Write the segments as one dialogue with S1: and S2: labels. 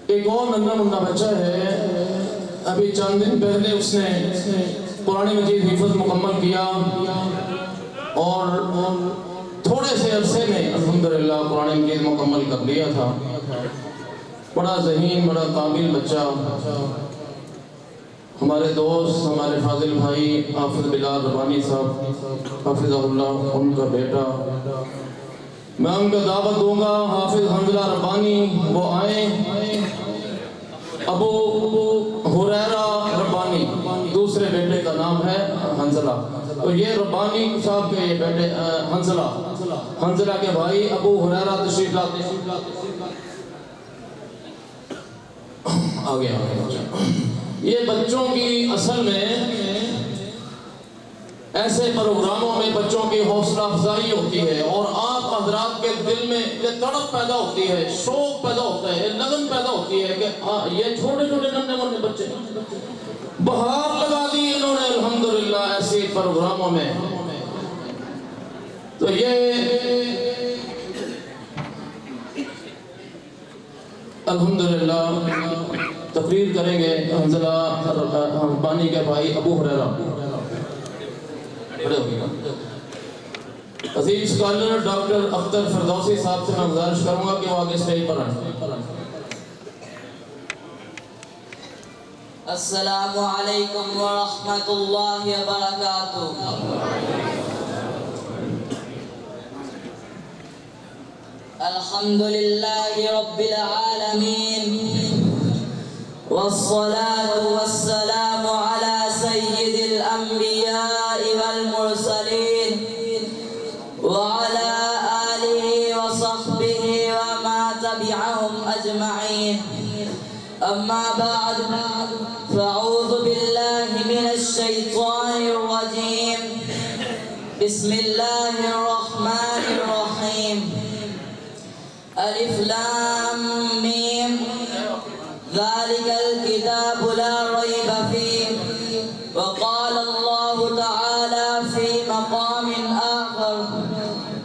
S1: एक और नन्हा मुन्ना बच्चा है, अभी चंद दिन पहले उसने कुरान मजीद हिफ्ज़ मुकम्मल किया और थोड़े से अरसे में अल्हम्दुलिल्लाह कुरान मजीद मुकम्मल कर लिया था। बड़ा ज़हीन, बड़ा काबिल बच्चा। हमारे दोस्त, हमारे फाजिल भाई हाफिज़ बिलाल रब्बानी साहब हाफिज़हुल्लाह, उनका बेटा, मैं उनका दावत दूंगा। हाफिज़ हंज़ला रब्बानी वो आए। अबू हुरैरा रब्बानी दूसरे बेटे का नाम है हंज़ला। तो ये रब्बानी साहब के ये बेटे हंज़ला के भाई अबू हुरैरा तशरीफ लाते हैं। आगे ये बच्चों की असल में ऐसे प्रोग्रामों में बच्चों की हौसला अफजाई होती है और आप हजरात के दिल में ये तड़प पैदा होती है, शौक पैदा होता है, लगन पैदा होती है कि ये छोटे छोटे नन्हे मुन्ने बच्चे बहार लगा दी इन्होंने अल्हम्दुलिल्लाह ऐसे प्रोग्रामों में। तो ये अल्हम्दुलिल्लाह तकरीर करेंगे हंज़ला रब्बानी के भाई अबू हुरैरा। अजीम स्कॉलर डॉक्टर अख्तर फिरदौसी साहब से मैं गुजारिश करूंगा कि वो आगे स्टेज पर आएं।
S2: अस्सलामु अलैकुम व रहमतुल्लाहि व बरकातुहू। अल्हम्दुलिल्लाहि रब्बिल आलमीन वस्सलातु वस्सलामु अला सय्यिदिल अंबिया वल मुरसलीन व अला आलिहि व सहबिहि व मा तबिअहुम अजमईन। अम्मा बाद फ़अऊज़ु बिल्लाहि मिनश शैतानिर रजीम। बिस्मिल्लाहिर रहमानिर रहीम। अलिफ लाम मीम ज़ालिकल किताबु ला रैब फ़ीह व क़ाल अल्लाहु तआला फ़ी मक़ामिन आख़र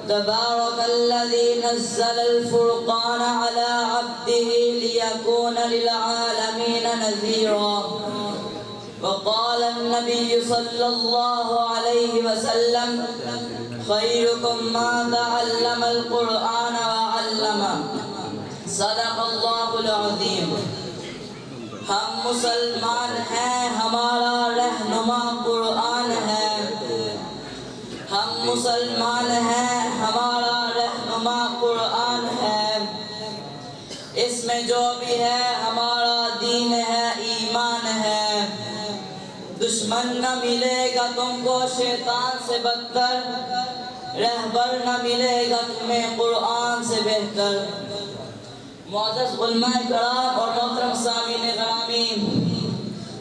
S2: तबारकल्लज़ी नज़्ज़लल फ़ुरक़ान अला अब्दिही लियकूना लिल आलमीन नज़ीरा। व क़ाल अन्नबिय्यु सल्लल्लाहु अलैहि वसल्लम खैरुकुम मन तअल्लमल क़ुरआन व अल्लमा। सदक़ल्लाहुल अज़ीम। हम मुसलमान हैं, हमारा रहनुमा कुरान है। हम मुसलमान हैं, हमारा रहनुमा कुरान है। इसमें जो भी है हमारा दीन है, ईमान है। दुश्मन न मिलेगा तुमको शैतान से बदतर, रहबर न मिलेगा तुम्हें कुरान से बेहतर। मुअज़्ज़ज़ उलमाए कराम और मोहतरम सामीन गिरामी,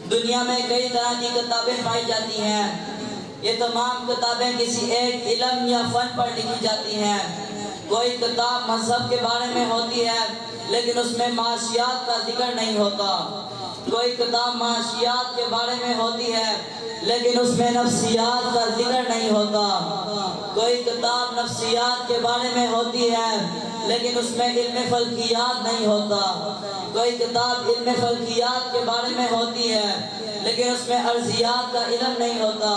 S2: दुनिया में कई तरह की किताबें पाई जाती हैं। ये तमाम किताबें किसी एक इल्म या फ़न पर लिखी जाती हैं। कोई किताब मज़हब के बारे में होती है लेकिन उसमें माशियात का जिक्र नहीं होता। कोई किताब माशियात के बारे में होती है लेकिन उसमें नफ्सियात का जिक्र नहीं होता। कोई किताब नफ्सियात के बारे में होती है लेकिन उसमें इल्म फल्कियात नहीं होता। कोई किताब इल्म फल्कियात के बारे में होती है लेकिन उसमें अर्जियात का इल्म नहीं होता।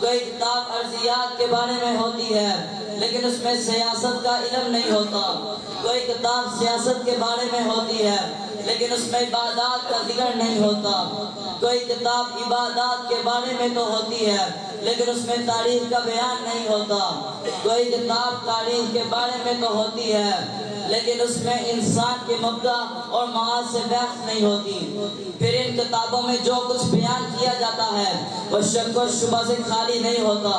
S2: कोई किताब अर्जियात के बारे में होती है लेकिन उसमें सियासत का इल्म नहीं होता। कोई किताब सियासत के बारे में होती है लेकिन उसमें इबादत का जिक्र नहीं होता। कोई किताब इबादत के बारे में तो होती है लेकिन उसमें तारीख का बयान नहीं होता। कोई किताब तारीख के बारे में तो होती है लेकिन उसमें इंसान के मब्दा और माद से बहस नहीं होती। फिर इन किताबों में जो कुछ बयान किया जाता है वह शक और शुबा से खाली नहीं होता।